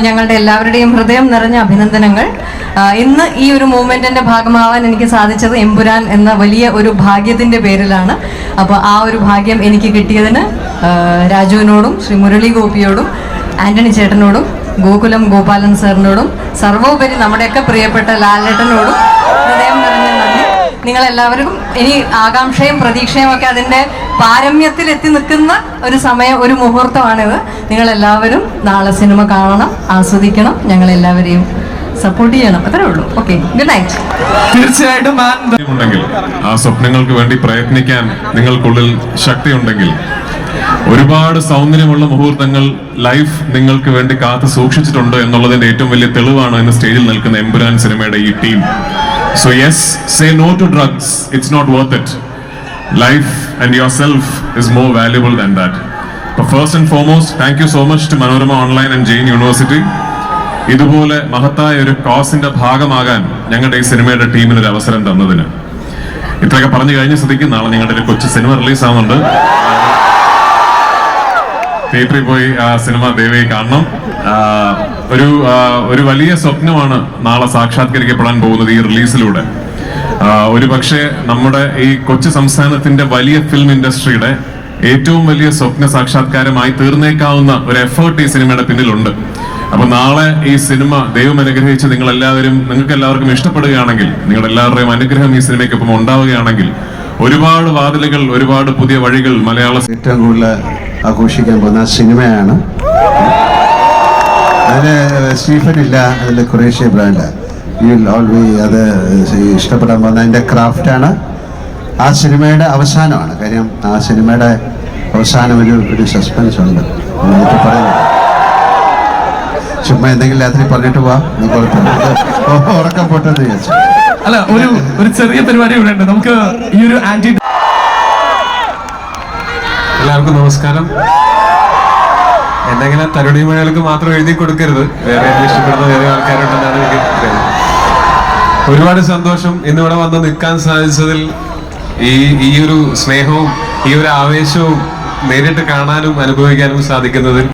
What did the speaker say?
ഞങ്ങളുടെ എല്ലാവരുടെയും ഹൃദയം നിറഞ്ഞ അഭിനന്ദനങ്ങൾ. ഇന്ന് ഈ ഒരു മൂവ്മെന്റിന്റെ ഭാഗമാവാൻ എനിക്ക് സാധിച്ചത് എമ്പുരാൻ എന്ന വലിയ ഒരു ഭാഗ്യത്തിന്റെ പേരിലാണ്. അപ്പോൾ ആ ഒരു ഭാഗ്യം എനിക്ക് കിട്ടിയതിന് രാജുവിനോടും ശ്രീ മുരളി ഗോപിയോടും ആന്റണി ചേട്ടനോടും ഗോകുലം ഗോപാലൻ സാറിനോടും സർവോപരി നമ്മുടെയൊക്കെ പ്രിയപ്പെട്ട ലാലേട്ടനോടും ഹൃദയം നിറഞ്ഞ നന്ദി. നിങ്ങളെല്ലാവരും ഇനി ആകാംക്ഷയും പ്രതീക്ഷയും ഒക്കെ അതിൻ്റെ പാരമ്യത്തിൽ എത്തി നിൽക്കുന്ന ഒരു സമയം, ഒരു മുഹൂർത്തമാണിത്. നിങ്ങളെല്ലാവരും നാളെ സിനിമ കാണണം, ആസ്വദിക്കണം, ഞങ്ങളെല്ലാവരെയും സപ്പോർട്ട് ചെയ്യണം. അത്രേ ഉള്ളൂ. Okay, good night. തീർച്ചയായിട്ടും ഉണ്ടെങ്കിൽ, ആ സ്വപ്നങ്ങൾക്ക് വേണ്ടി പ്രയത്നിക്കാൻ നിങ്ങൾക്കുള്ളിൽ ശക്തിയുണ്ടെങ്കിൽ, ഒരുപാട് സൗന്ദര്യമുള്ള മുഹൂർത്തങ്ങൾ ലൈഫ് നിങ്ങൾക്ക് വേണ്ടി കാത്തു സൂക്ഷിച്ചിട്ടുണ്ട് എന്നുള്ളതിന്റെ ഏറ്റവും വലിയ തെളിവാണ് ഇന്ന് സ്റ്റേജിൽ നിൽക്കുന്ന എമ്പുരാൻ സിനിമയുടെ ഈ team. So yes, say no to drugs. It's not worth it. Life and yourself is more valuable than that. But first and foremost, thank you so much to Manorama Online and Jain University. ഇതുപോലെ മഹത്തായ ഒരു കോസിന്റെ ഭാഗമാകാൻ ഞങ്ങളുടെ ഈ സിനിമയുടെ ടീമിന് ഒരു അവസരം തന്നതിന്. ഇത്രയൊക്കെ പറഞ്ഞു കഴിഞ്ഞ സ്ഥിതിക്ക് നാളെ ഞങ്ങളുടെ ഒരു കൊച്ചു സിനിമ റിലീസ് ആവുന്നുണ്ട്. തിയേറ്ററിൽ പോയി ആ സിനിമ ദയവായി കാണണം. ഒരു വലിയ സ്വപ്നമാണ് നാളെ സാക്ഷാത്കരിക്കപ്പെടാൻ പോകുന്നത് ഈ റിലീസിലൂടെ. ഒരു പക്ഷേ നമ്മുടെ ഈ കൊച്ചു സംസ്ഥാനത്തിന്റെ വലിയ ഫിലിം ഇൻഡസ്ട്രിയുടെ ഏറ്റവും വലിയ സ്വപ്ന സാക്ഷാത്കാരമായി തീർന്നേക്കാവുന്ന ഒരു എഫേർട്ട് ഈ സിനിമയുടെ പിന്നിലുണ്ട്. അപ്പൊ നാളെ ഈ സിനിമ ദൈവം അനുഗ്രഹിച്ച് നിങ്ങൾക്ക് എല്ലാവർക്കും ഇഷ്ടപ്പെടുകയാണെങ്കിൽ, നിങ്ങളുടെ എല്ലാവരുടെയും അനുഗ്രഹം ഈ സിനിമയ്ക്കൊപ്പം ഉണ്ടാവുകയാണെങ്കിൽ, ഒരുപാട് വാതിലുകൾ, ഒരുപാട് പുതിയ വഴികൾ മലയാള ഏറ്റവും കൂടുതൽ ആഘോഷിക്കാൻ പോകുന്ന സിനിമയാണ്. അതിൽ സ്റ്റീഫൻ ഇല്ല, അതിൽ ഖുറേഷി ബ്രാൻഡ്. അത് ഇഷ്ടപ്പെടാൻ പോകുന്ന അതിൻ്റെ ക്രാഫ്റ്റാണ്. ആ സിനിമയുടെ അവസാനമാണ്. കാര്യം ആ സിനിമയുടെ അവസാനം ഒരു സസ്പെൻസ് ഉണ്ട്. എന്നിട്ട് പറയുന്നത് ചുമ്മാ എന്തെങ്കിലും രാത്രി പറഞ്ഞിട്ട് പോവാ, ഉറക്കം പൊട്ടെന്ന് വിചാരിച്ചു. അല്ല, ഒരു ചെറിയ പരിപാടി ഇവിടെ ഉണ്ട്. നമുക്ക് ഈ ഒരു ആന്റി. എല്ലാവർക്കും നമസ്കാരം. എന്തെങ്കിലും തരുണി മഴകൾക്ക് മാത്രം എഴുതി കൊടുക്കരുത്, വേറെ ഇഷ്ടപ്പെടുന്ന വേറെ ആൾക്കാരുണ്ടെന്നാണ് എനിക്ക് പറയുന്നത്. ഒരുപാട് സന്തോഷം ഇന്നിവിടെ വന്ന് നിൽക്കാൻ സാധിച്ചതിൽ. ഈ ഒരു സ്നേഹവും ഈ ഒരു ആവേശവും നേരിട്ട് കാണാനും അനുഭവിക്കാനും സാധിക്കുന്നതിൽ